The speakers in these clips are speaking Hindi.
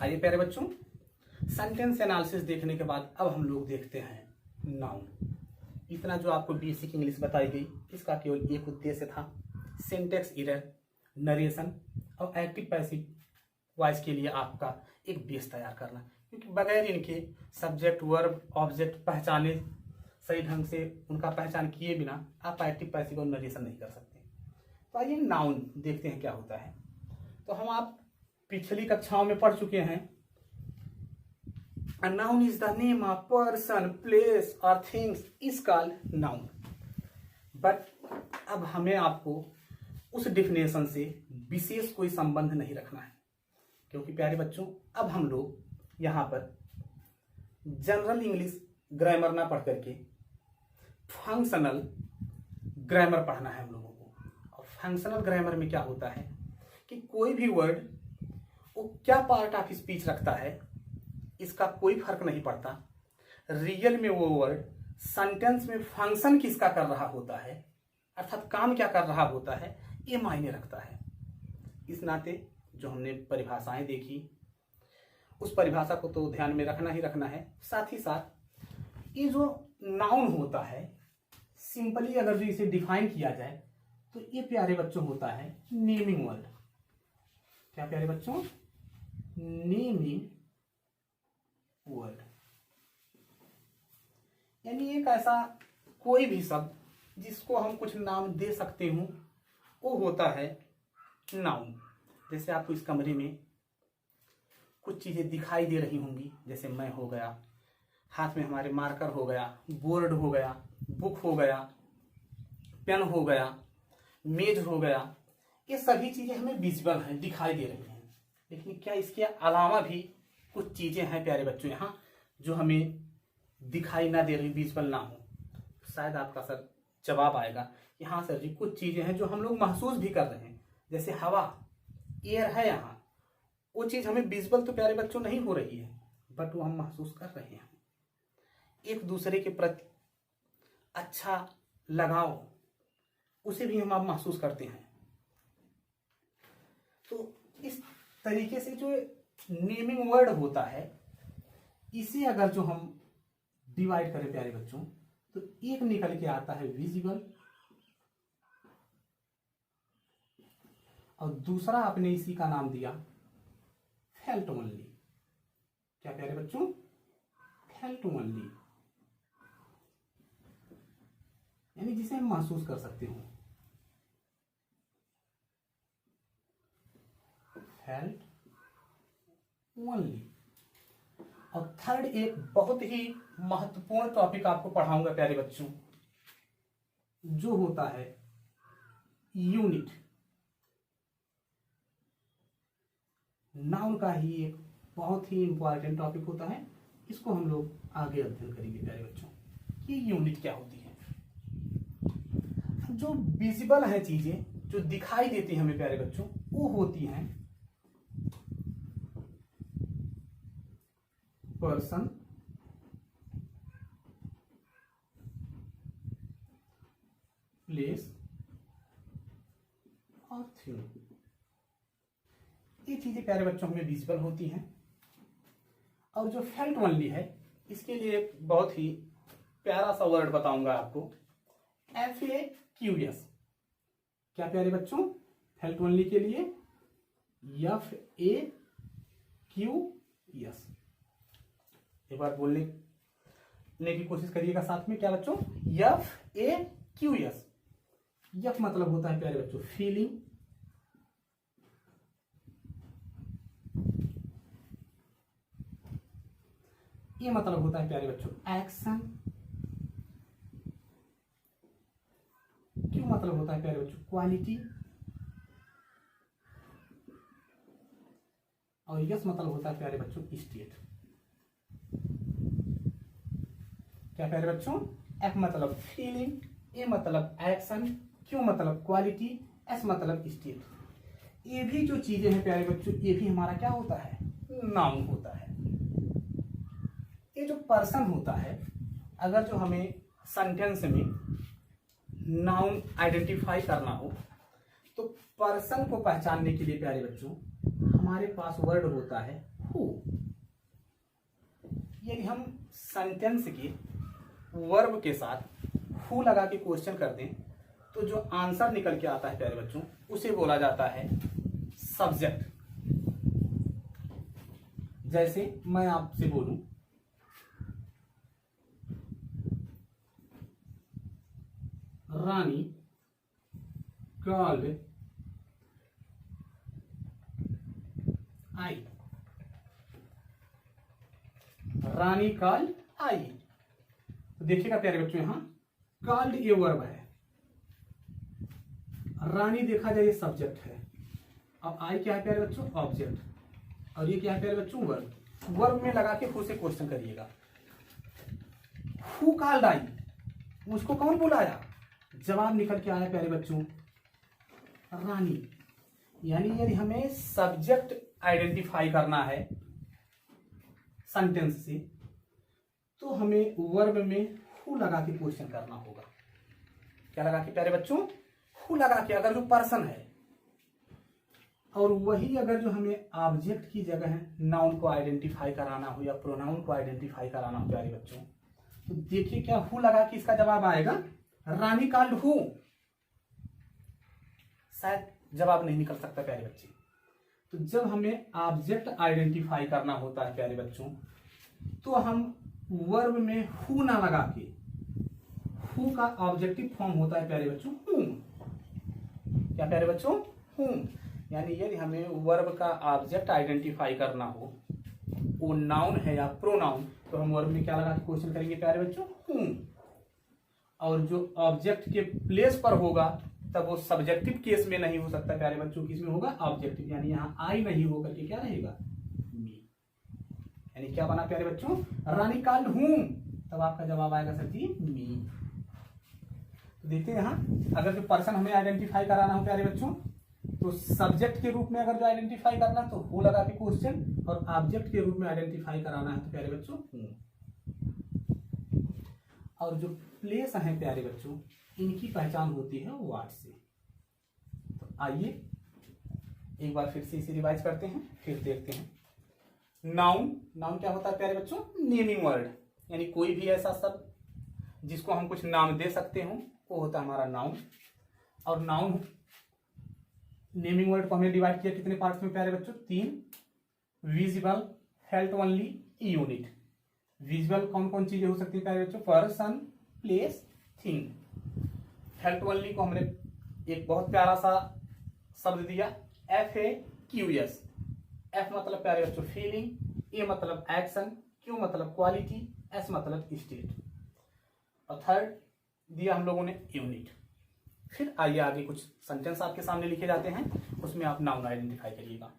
आइए प्यारे बच्चों, सेंटेंस एनालिसिस देखने के बाद अब हम लोग देखते हैं नाउन। इतना जो आपको बेसिक इंग्लिश बताई गई, इसका केवल एक उद्देश्य था, सिंटैक्स एरर, नरेशन और एक्टिव पैसिव वॉइस के लिए आपका एक बेस तैयार करना, क्योंकि बगैर इनके सब्जेक्ट वर्ब ऑब्जेक्ट पहचाने सही ढंग से उनका पहचान किए बिना आप एक्टिव पैसिव और नरेशन नहीं कर सकते। तो आइए नाउन देखते हैं क्या होता है। तो हम आप पिछली कक्षाओं में पढ़ चुके हैं, A noun is the name of person, place or things is called noun. But अब हमें आपको उस डिफिनेशन से विशेष कोई संबंध नहीं रखना है, क्योंकि प्यारे बच्चों अब हम लोग यहाँ पर जनरल इंग्लिश ग्रामर ना पढ़ करके फंक्शनल ग्रामर पढ़ना है हम लोगों को। और फंक्शनल ग्रामर में क्या होता है कि कोई भी वर्ड वो क्या पार्ट ऑफ स्पीच रखता है इसका कोई फर्क नहीं पड़ता। रियल में वो वर्ड सेंटेंस में फंक्शन किसका कर रहा होता है, अर्थात काम क्या कर रहा होता है, ये मायने रखता है। इस नाते जो हमने परिभाषाएं देखी उस परिभाषा को तो ध्यान में रखना ही रखना है। साथ ही साथ ये जो नाउन होता है, सिंपली अगर जो इसे डिफाइन किया जाए तो ये प्यारे बच्चों होता है नेमिंग वर्ड। क्या प्यारे बच्चों? नेमिंग वर्ड, यानी एक ऐसा कोई भी शब्द जिसको हम कुछ नाम दे सकते हूं वो होता है नाउन। जैसे आपको इस कमरे में कुछ चीजें दिखाई दे रही होंगी, जैसे मैं हो गया, हाथ में हमारे मार्कर हो गया, बोर्ड हो गया, बुक हो गया, पेन हो गया, मेज हो गया, ये सभी चीजें हमें विजिबल हैं, दिखाई दे रही हैं। लेकिन क्या इसके अलावा भी कुछ चीजें हैं प्यारे बच्चों यहाँ जो हमें दिखाई ना दे रही, विजिबल ना हो? शायद आपका सर जवाब आएगा कि हाँ सर जी, कुछ चीजें हैं जो हम लोग महसूस भी कर रहे हैं, जैसे हवा, एयर है यहाँ, वो चीज हमें विजिबल तो प्यारे बच्चों नहीं हो रही है, बट वो हम महसूस कर रहे हैं। एक दूसरे के प्रति अच्छा लगाव, उसे भी हम आप महसूस करते हैं। तो इस तरीके से जो नेमिंग वर्ड होता है, इसे अगर जो हम डिवाइड करें प्यारे बच्चों तो एक निकल के आता है विजिबल और दूसरा आपने इसी का नाम दिया फेल्ट ओनली। क्या प्यारे बच्चों? फेल्ट ओनली, यानी जिसे हम महसूस कर सकते हो। Felt only. और थर्ड एक बहुत ही महत्वपूर्ण टॉपिक आपको पढ़ाऊंगा प्यारे बच्चों, जो होता है यूनिट। नाउन का ही एक बहुत ही इंपॉर्टेंट टॉपिक होता है, इसको हम लोग आगे अध्ययन करेंगे प्यारे बच्चों। ये यूनिट क्या होती है? जो विजिबल है चीजें, जो दिखाई देती हैं हमें प्यारे बच्चों, वो होती हैं पर्सन, प्लेस और थिंग। ये चीजें प्यारे बच्चों हमें विजिबल होती हैं। और जो फेल्ट ओनली है, इसके लिए एक बहुत ही प्यारा सा वर्ड बताऊंगा आपको, FAQS। क्या प्यारे बच्चों? फेल्ट ओनली के लिए FAQS। एक बार बोलने की कोशिश करिएगा साथ में। क्या बच्चों? FAQS। यफ मतलब होता है प्यारे बच्चों फीलिंग, ये मतलब होता है प्यारे बच्चों एक्शन, क्यों मतलब होता है प्यारे बच्चों क्वालिटी, और यस मतलब होता है प्यारे बच्चों स्टेट। क्या प्यारे बच्चों? एफ मतलब फीलिंग, ए मतलब एक्शन, क्यू मतलब क्वालिटी, एस मतलब स्टेट। ये भी जो चीजें हैं प्यारे बच्चों, ये भी हमारा क्या होता है? नाउन होता है। ये जो पर्सन होता है, अगर जो हमें सेंटेंस में नाउन आइडेंटिफाई करना हो तो पर्सन को पहचानने के लिए प्यारे बच्चों हमारे पास वर्ड होता है हु। यदि हम सेंटेंस के वर्ब के साथ हु लगा के क्वेश्चन कर दें तो जो आंसर निकल के आता है प्यारे बच्चों उसे बोला जाता है सब्जेक्ट। जैसे मैं आपसे बोलूं रानी called I. Rani called I, तो देखिएगा प्यारे बच्चों यहां कॉल्ड ये वर्ब है, रानी देखा जाए ये सब्जेक्ट है, अब आई क्या है प्यारे बच्चों ऑब्जेक्ट, और ये क्या है प्यारे बच्चों वर्ब। वर्ब में लगा के हु से क्वेश्चन करिएगा। हु कॉल्ड आई, मुझको कौन बुलाया, जवाब निकल के आया प्यारे बच्चों रानी। यानी यदि हमें सब्जेक्ट आइडेंटिफाई करना है सेंटेंस से तो हमें वर्ब में हु लगा के क्वेश्चन करना होगा। क्या लगा के प्यारे बच्चों हु लगा के, अगर जो पर्सन है, और वही अगर जो हमें ऑब्जेक्ट की जगह है नाउन को आइडेंटिफाई कराना हो या प्रोनाउन को आइडेंटिफाई कराना हो प्यारे बच्चों, तो देखिए क्या हु लगा के इसका जवाब आएगा रानी कॉल्ड हु। शायद जवाब नहीं निकल सकता प्यारे बच्चे। तो जब हमें ऑब्जेक्ट आइडेंटिफाई करना होता है प्यारे बच्चों तो हम वर्ब में हु ना लगा के, हु का ऑब्जेक्टिव फॉर्म होता है प्यारे बच्चों हुम। क्या प्यारे बच्चों हुम। यानी यदि हमें वर्ब का ऑब्जेक्ट आइडेंटिफाई करना हो, वो नाउन है या प्रोनाउन, तो हम वर्ब में क्या लगा के क्वेश्चन करेंगे प्यारे बच्चों हुम। और जो ऑब्जेक्ट के प्लेस पर होगा तब वो सब्जेक्टिव केस में नहीं हो सकता प्यारे बच्चों, किसमें होगा ऑब्जेक्टिव। यानी यहाँ आई नहीं होकर के क्या रहेगा मी। यानी क्या बना प्यारे बच्चों रानी कॉल्ड हूम, तब आपका जवाब आएगा सर जी मी। तो देखते हैं यहाँ अगर जो पर्सन हमें आइडेंटिफाई कराना हो प्यारे बच्चों तो सब्जेक्ट के रूप में अगर जो आइडेंटिफाई करना तो हु लगा के क्वेश्चन, और ऑब्जेक्ट के रूप में आइडेंटिफाई कराना है तो प्यारे बच्चों हूम। और जो प्लेस है प्यारे बच्चों इनकी पहचान होती है वाट से। तो आइए एक बार फिर से इसे रिवाइज करते हैं, फिर देखते हैं। नाउन, नाउन क्या होता है प्यारे बच्चों नेमिंग वर्ड, यानी कोई भी ऐसा शब्द जिसको हम कुछ नाम दे सकते हो वो होता है हमारा नाउन। और नाउन नेमिंग वर्ड को हमने डिवाइड किया कितने पार्ट्स में प्यारे बच्चों तीन, visible, felt only, unit. Visual कौन कौन चीजें हो सकती है प्यारे बच्चों person, place, thing. Felt only को हमने एक बहुत प्यारा सा शब्द दिया FAQS। F मतलब प्यारे बच्चों फीलिंग, A मतलब एक्शन, Q मतलब क्वालिटी, S मतलब स्टेट, और थर्ड दिया हम लोगों ने यूनिट। फिर आइए आगे कुछ सेंटेंस आपके सामने लिखे जाते हैं, उसमें आप नाउन आइडेंटिफाई करिएगा।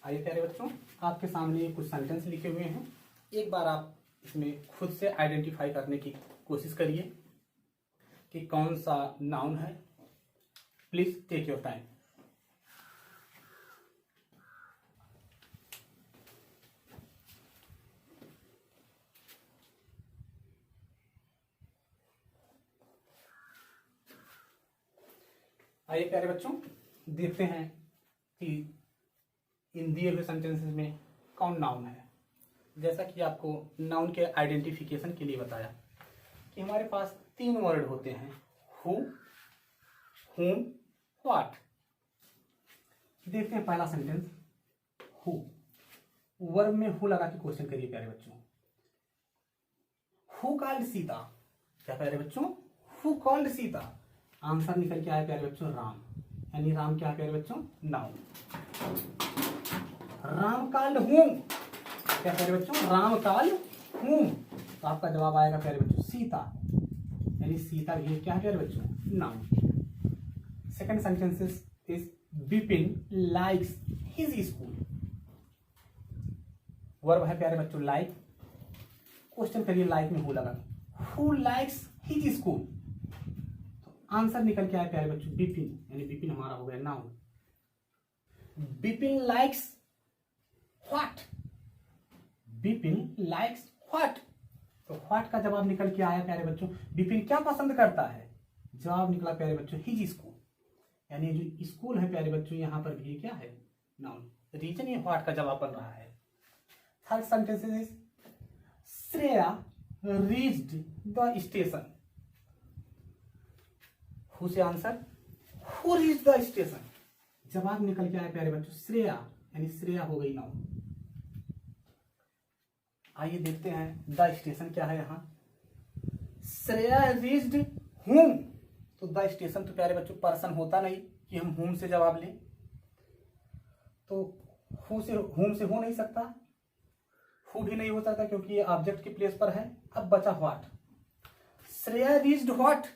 आइए प्यारे बच्चों आपके सामने कुछ सेंटेंस लिखे हुए हैं, एक बार आप इसमें खुद से आइडेंटिफाई करने की कोशिश करिए कि कौन सा नाउन है। Please take your time. आइए प्यारे बच्चों देखते हैं कि इन दिए हुए सेंटेंसेस में कौन नाउन है। जैसा कि आपको नाउन के आइडेंटिफिकेशन के लिए बताया कि हमारे पास तीन वर्ड होते हैं हु, whom, what। देखते हैं पहला सेंटेंस हु। वर्ब में हु लगा के क्वेश्चन करिए प्यारे बच्चों। हु कॉल्ड सीता, क्या प्यारे बच्चों हु कॉल्ड सीता। आंसर निकल के आया प्यारे बच्चों राम, यानी राम क्या है प्यारे बच्चों नाउन। राम कॉल्ड हूम, क्या प्यारे बच्चों राम कॉल्ड हूम, तो आपका जवाब आएगा प्यारे बच्चों सीता, यानी सीता भी क्या है प्यारे बच्चों noun. Second sentence is Bipin likes his school. Verb है प्यारे बच्चों लाइक, क्वेश्चन करिए लाइक में हु लगा, हु लाइक्स हिज स्कूल, तो आंसर निकल के आया प्यारे बच्चों बिपिन, यानी बिपिन हमारा हो गया noun. Bipin likes what, Bipin likes what, तो व्हाट का जवाब निकल के आया प्यारे बच्चों बिपिन क्या पसंद करता है, जवाब निकला प्यारे बच्चों हिज स्कूल, यानी जो स्कूल है प्यारे बच्चों यहाँ पर भी क्या है नाउन। रीजन ये व्हाट का जवाब बन रहा है। Third sentence is Shreya reached the station. Who से answer, who reached the station. जवाब निकल के आया प्यारे बच्चों श्रेया, यानी श्रेया हो गई नाउन। आइए देखते हैं द स्टेशन क्या है यहाँ। श्रेया रीच्ड होम, तो द स्टेशन तो प्यारे बच्चों पर्सन होता नहीं कि हम होम से जवाब लें, तो हु से होम से हो नहीं सकता, हु भी नहीं हो सकता क्योंकि ये ऑब्जेक्ट के प्लेस पर है। अब बचा व्हाट, श्रेया रीच्ड व्हाट,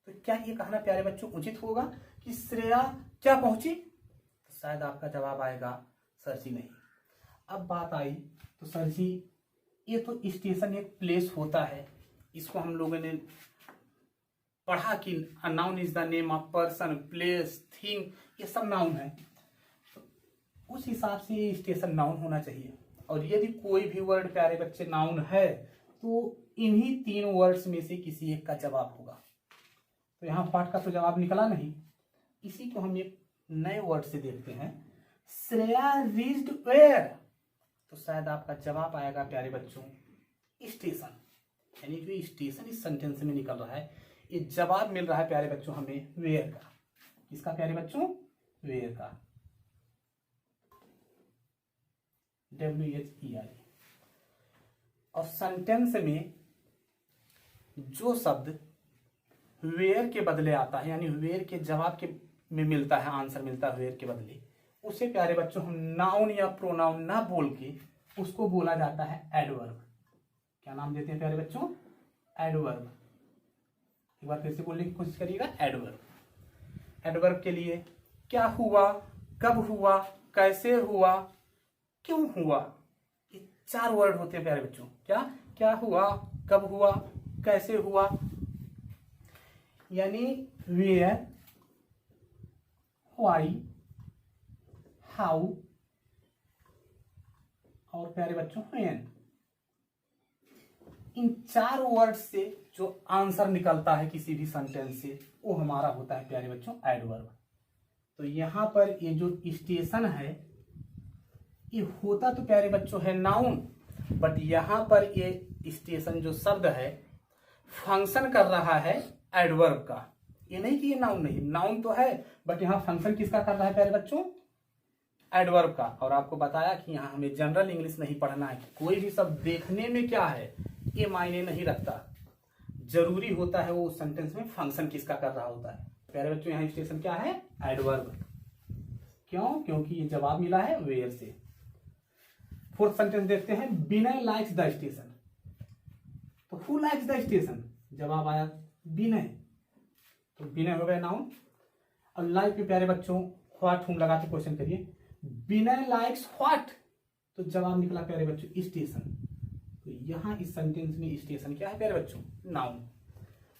तो क्या ये कहना प्यारे बच्चों उचित होगा कि श्रेया क्या पहुंची, तो शायद आपका जवाब आएगा सर जी नहीं। अब बात आई तो सर जी ये तो स्टेशन एक प्लेस होता है, इसको हम लोगों ने पढ़ा कि noun is the name of person, place, thing, ये सब नाउन है, तो उस हिसाब से ये स्टेशन नाउन होना चाहिए। और यदि कोई भी वर्ड प्यारे बच्चे नाउन है तो इन्हीं 3 वर्ड्स में से किसी एक का जवाब होगा। तो यहाँ व्हाट का तो जवाब निकला नहीं, इसी को हम एक नए वर्ड से देखते हैं, श्रेया रीच्ड वेयर, तो शायद आपका जवाब आएगा प्यारे बच्चों स्टेशन। यानी जो स्टेशन इस सेंटेंस में निकल रहा है, ये जवाब मिल रहा है प्यारे बच्चों हमें वेयर का। किसका प्यारे बच्चों, वेयर का, WHEI। और सेंटेंस में जो शब्द वेयर के बदले आता है, यानी वेयर के जवाब के में मिलता है, आंसर मिलता है वेयर के बदले, उसे प्यारे बच्चों हम नाउन या प्रोनाउन ना बोल के उसको बोला जाता है एडवर्ब। क्या नाम देते हैं प्यारे बच्चों, एडवर्ब। एक बार फिर से बोलने की कोशिश करिएगा, एडवर्ब। एडवर्ब के लिए क्या हुआ, कब हुआ, कैसे हुआ, क्यों हुआ, ये 4 वर्ड होते हैं प्यारे बच्चों। क्या हुआ, कब हुआ, कैसे हुआ, यानी वेयर, व्हाई, हाउ और प्यारे बच्चों व्हेन। इन 4 वर्ड से जो आंसर निकलता है किसी भी सेंटेंस से, वो हमारा होता है प्यारे बच्चों एडवर्ब। तो यहां पर ये जो स्टेशन है ये होता तो प्यारे बच्चों है नाउन, बट यहां पर ये स्टेशन जो शब्द है फंक्शन कर रहा है एडवर्ब का। ये नहीं कि ये नाउन नहीं, नाउन तो है बट यहाँ फंक्शन किसका कर रहा है प्यारे बच्चों, एडवर्ब का। और आपको बताया कि यहाँ हमें जनरल इंग्लिश नहीं पढ़ना है कि कोई भी शब्द देखने में क्या है ये मायने नहीं रखता, जरूरी होता है वो सेंटेंस में फंक्शन किसका कर रहा होता है। प्यारे बच्चों यहाँ स्टेशन क्या है, एडवर्ब। क्यों, क्योंकि ये जवाब मिला है वेयर से। 4th सेंटेंस देखते हैं, विनय लाइक्स द स्टेशन। तो हु लाइक्स द स्टेशन, जवाब आया विनय, तो विनय हो गया नाउन। और लाइक पे प्यारे बच्चों व्हाट हुम लगा के क्वेश्चन करिए, विनय लाइक्स व्हाट, तो जवाब निकला प्यारे बच्चों स्टेशन। तो यहां इस सेंटेंस में स्टेशन क्या है प्यारे बच्चों, नाउन।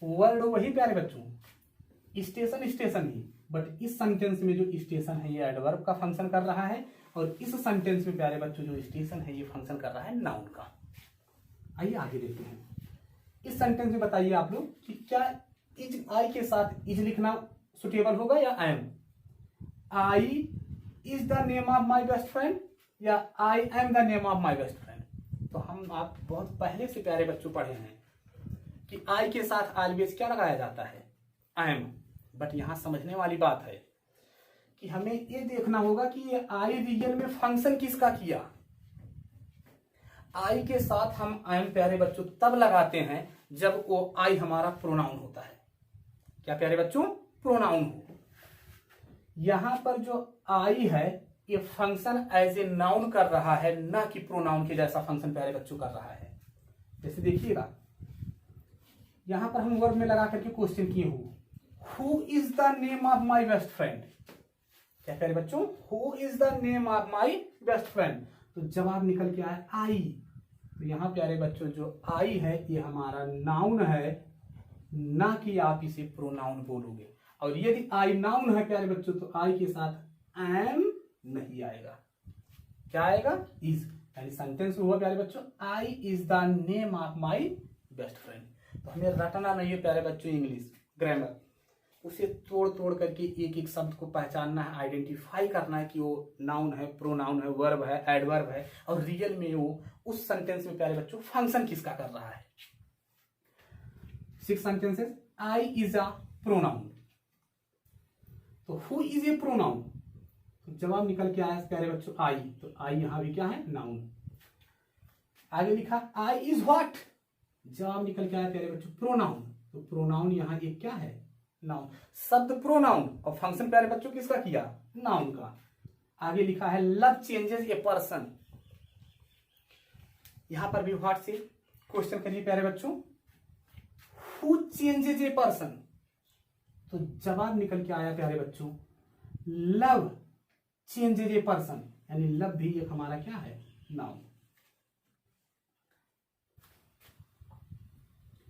वर्ड वही प्यारे बच्चों, स्टेशन स्टेशन ही, बट इस सेंटेंस में जो स्टेशन है ये एडवर्ब का फंक्शन कर रहा है, और इस सेंटेंस में प्यारे बच्चों जो स्टेशन है ये फंक्शन कर रहा है नाउन का। आइए आगे देखते हैं। इस सेंटेंस में बताइए आप लोग कि क्या इज आई के साथ इज लिखना सुटेबल होगा या I am. I is the name of my best friend या I am the name of my best friend. तो हम आप बहुत पहले से प्यारे बच्चों पढ़े हैं कि आई के साथ ऑलवेज क्या लगाया जाता है, आई एम। बट यहां समझने वाली बात है कि हमें ये देखना होगा कि ये आई रियल में फंक्शन किसका किया। आई के साथ हम आई एम प्यारे बच्चों तब लगाते हैं जब वो आई हमारा प्रोनाउन होता है। क्या प्यारे बच्चों, प्रोनाउन हो। यहां पर जो आई है ये फंक्शन एज ए नाउन कर रहा है, ना कि प्रोनाउन के जैसा फंक्शन प्यारे बच्चों कर रहा है। जैसे देखिएगा यहां पर हम वर्ब में लगा करके क्वेश्चन किए who is the name of my best friend. क्या प्यारे बच्चों, who is the name of my best friend, तो जवाब निकल के आया आई। तो यहां प्यारे बच्चों जो आई है ये हमारा नाउन है, ना कि आप इसे प्रोनाउन बोलोगे। और यदि आई नाउन है प्यारे बच्चों तो आई के साथ एम नहीं आएगा, क्या आएगा, इज। यानी सेंटेंस में हुआ प्यारे बच्चों I is the name of my best friend. तो हमें रटना नहीं है प्यारे बच्चों इंग्लिश ग्रामर, उसे तोड़ तोड़ करके एक एक शब्द को पहचानना है, आइडेंटिफाई करना है कि वो नाउन है, प्रोनाउन है, वर्ब है, एडवर्ब है, और रियल में वो उस सेंटेंस में प्यारे बच्चों फंक्शन किसका कर रहा है। 6 sentences. I is a pronoun, तो हु इज ए प्रोनाउन, तो जवाब निकल के आया प्यारे बच्चों आई, तो आई यहां भी क्या है, नाउन। आगे लिखा आई इज व्हाट, जवाब निकल के आया प्यारे बच्चों प्रोनाउन, तो प्रोनाउन यहां ये क्या है, नाउन। शब्द प्रोनाउन और फंक्शन प्यारे बच्चों किसका किया, नाउन का। आगे लिखा है लव चेंजेस ए पर्सन, यहां पर भी व्हाट से क्वेश्चन करिए प्यारे बच्चों, हु चेंजेस ए पर्सन, तो जवाब निकल के आया प्यारे बच्चों लव चेंजेस ए पर्सन, यानी लव भी एक हमारा क्या है, नाउन।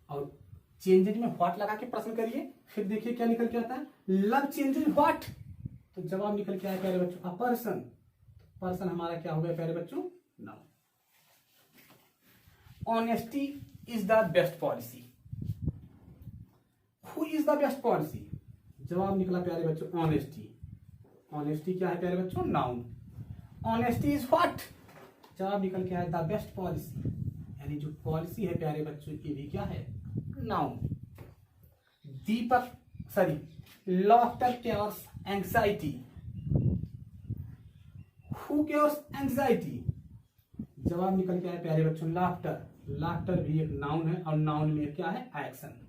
और चेंजेज में व्हाट लगा के प्रश्न करिए, फिर देखिए क्या निकल के आता है, लव चेंजेज व्हाट, तो जवाब निकल के आया प्यारे बच्चों अ पर्सन, पर्सन हमारा क्या हो गया प्यारे बच्चों, noun. Honesty is the best policy, who is the best policy, जवाब निकला प्यारे बच्चों ऑनेस्टी, ऑनेस्टी क्या है प्यारे बच्चों, नाउन। ऑनेस्टी इज व्हाट, जवाब निकल के आया द बेस्ट पॉलिसी, यानी जो पॉलिसी है प्यारे बच्चों ये भी क्या है, noun. Deepak laughter cures anxiety, who cures anxiety, जवाब निकल के आया प्यारे बच्चों लाफ्टर, लाफ्टर भी एक नाउन है और नाउन में क्या है, एक्शन।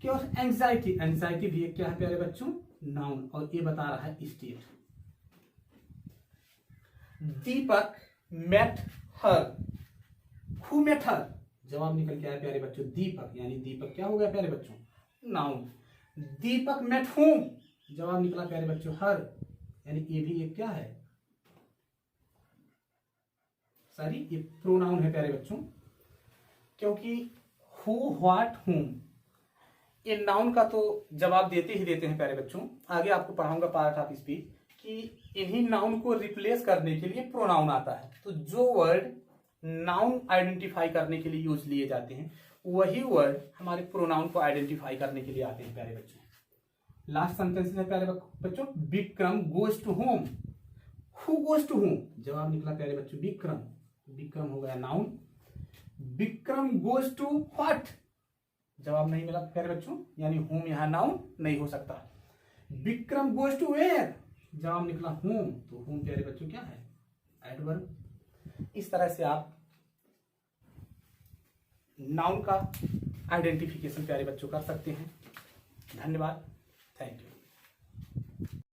क्योर एंजाइटी, एंजाइटी भी एक क्या है प्यारे बच्चों, नाउन, और ये बता रहा है state. Deepak met her, who met her, जवाब निकल के आया प्यारे बच्चों दीपक, यानी दीपक क्या हो गया प्यारे बच्चों, नाउन। दीपक मेट हुम, जवाब निकला प्यारे बच्चों हर, यानी ये भी एक क्या है, सॉरी ये प्रोनाउन है प्यारे बच्चों, क्योंकि हु व्हाट हुम ये नाउन का तो जवाब देते ही देते हैं प्यारे बच्चों। आगे आपको पढ़ाऊंगा पार्ट ऑफ स्पीच कि इन्हीं नाउन को रिप्लेस करने के लिए प्रोनाउन आता है। तो जो वर्ड नाउन आइडेंटिफाई करने के लिए यूज लिए जाते हैं वही वर्ड हमारे प्रोनाउन को आइडेंटिफाई करने के लिए आते हैं प्यारे बच्चों। लास्ट सेंटेंस है प्यारे बच्चों, Vikram goes to home, who goes to home, जवाब निकला प्यारे बच्चों विक्रम, विक्रम हो गया noun. Vikram goes to what, जवाब नहीं मिला प्यारे बच्चों, यानी होम यहां नाउन नहीं हो सकता। विक्रम गोज टू वेयर, जवाब निकला होम, तो होम प्यारे बच्चों क्या है, एडवर्ब। इस तरह से आप नाउन का आइडेंटिफिकेशन प्यारे बच्चों कर सकते हैं। धन्यवाद, थैंक यू।